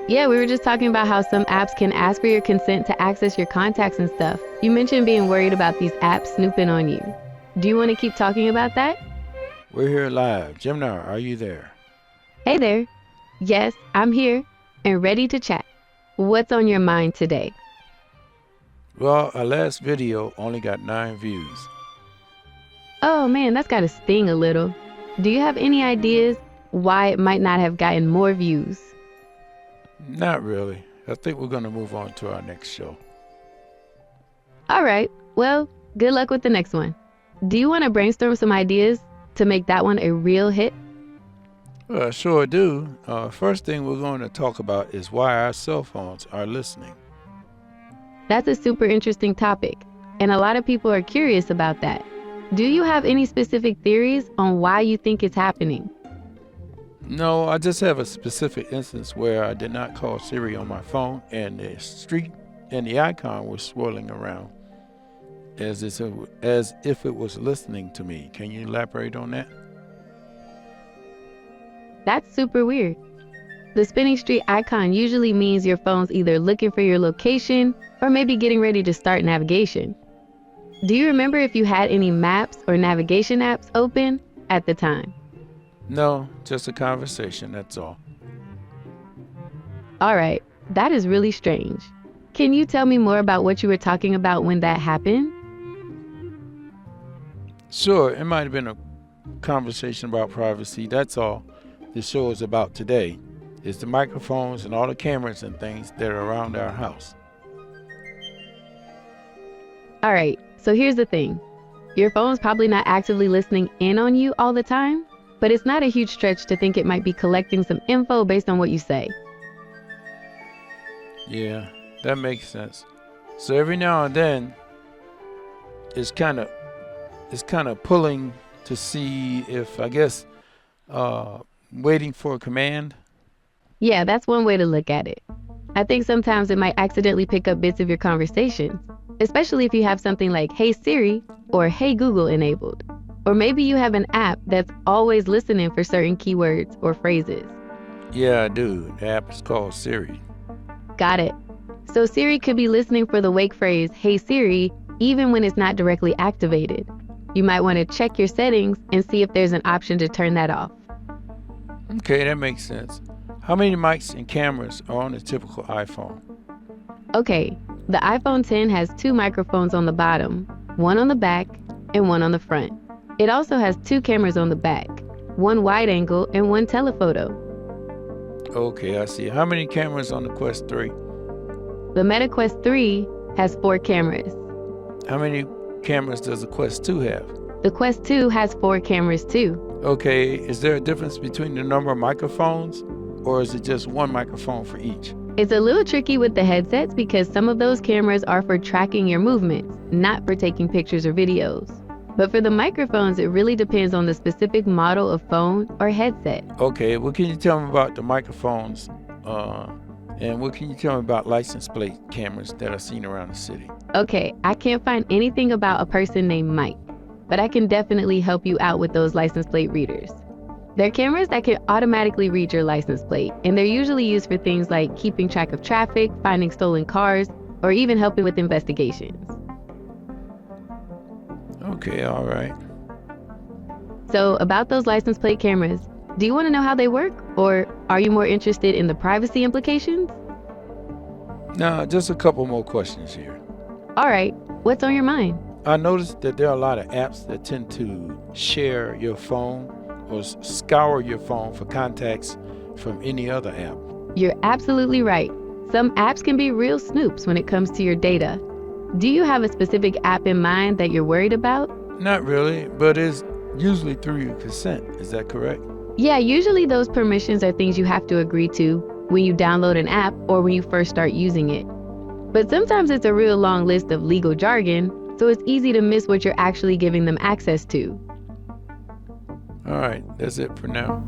Yeah, we were just talking about how some apps can ask for your consent to access your contacts and stuff. You mentioned being worried about these apps snooping on you. Do you want to keep talking about that? We're here live. Gemini, are you there? Hey there. Yes, I'm here and ready to chat. What's on your mind today? Well, our last video only got 9 views. Oh man, that's gotta sting a little. Do you have any ideas why it might not have gotten more views? Not really. I think we're going to move on to our next show. All right, well, good luck with the next one. Do you want to brainstorm some ideas to make that one a real hit? Well, I sure do. First thing we're going to talk about is why our cell phones are listening. That's a super interesting topic, and a lot of people are curious about that. Do you have any specific theories on why you think it's happening? No, I just have a specific instance where I did not call Siri on my phone and the street and the icon was swirling around as if it was listening to me. Can you elaborate on that? That's super weird. The spinning street icon usually means your phone's either looking for your location or maybe getting ready to start navigation. Do you remember if you had any maps or navigation apps open at the time? No, just a conversation, that's all. All right, that is really strange. Can you tell me more about what you were talking about when that happened? Sure, it might have been a conversation about privacy, that's all the show is about today. It's the microphones and all the cameras and things that are around our house. All right, so here's the thing. Your phone's probably not actively listening in on you all the time, but it's not a huge stretch to think it might be collecting some info based on what you say. Yeah, that makes sense. So every now and then, it's kind of pulling to see if, I guess, waiting for a command. Yeah, that's one way to look at it. I think sometimes it might accidentally pick up bits of your conversations, especially if you have something like Hey Siri or Hey Google enabled. Or maybe you have an app that's always listening for certain keywords or phrases. Yeah, I do. The app is called Siri. Got it. So Siri could be listening for the wake phrase, Hey Siri, even when it's not directly activated. You might want to check your settings and see if there's an option to turn that off. Okay, that makes sense. How many mics and cameras are on a typical iPhone? Okay, the iPhone X has 2 microphones on the bottom, one on the back and one on the front. It also has 2 cameras on the back, one wide angle and one telephoto. Okay, I see. How many cameras on the Quest 3? The Meta Quest 3 has 4 cameras. How many cameras does the Quest 2 have? The Quest 2 has 4 cameras too. Okay, is there a difference between the number of microphones, or is it just one microphone for each? It's a little tricky with the headsets because some of those cameras are for tracking your movements, not for taking pictures or videos. But for the microphones, it really depends on the specific model of phone or headset. Okay, what can you tell me about the microphones? And what can you tell me about license plate cameras that are seen around the city? Okay, I can't find anything about a person named Mike, but I can definitely help you out with those license plate readers. They're cameras that can automatically read your license plate, and they're usually used for things like keeping track of traffic, finding stolen cars, or even helping with investigations. Okay, all right. So about those license plate cameras, do you want to know how they work, or are you more interested in the privacy implications? Now, just a couple more questions here. All right, what's on your mind? I noticed that there are a lot of apps that tend to share your phone or scour your phone for contacts from any other app. You're absolutely right. Some apps can be real snoops when it comes to your data. Do you have a specific app in mind that you're worried about? Not really, but it's usually through your consent. Is that correct? Yeah, usually those permissions are things you have to agree to when you download an app or when you first start using it. But sometimes it's a real long list of legal jargon, so it's easy to miss what you're actually giving them access to. All right, that's it for now.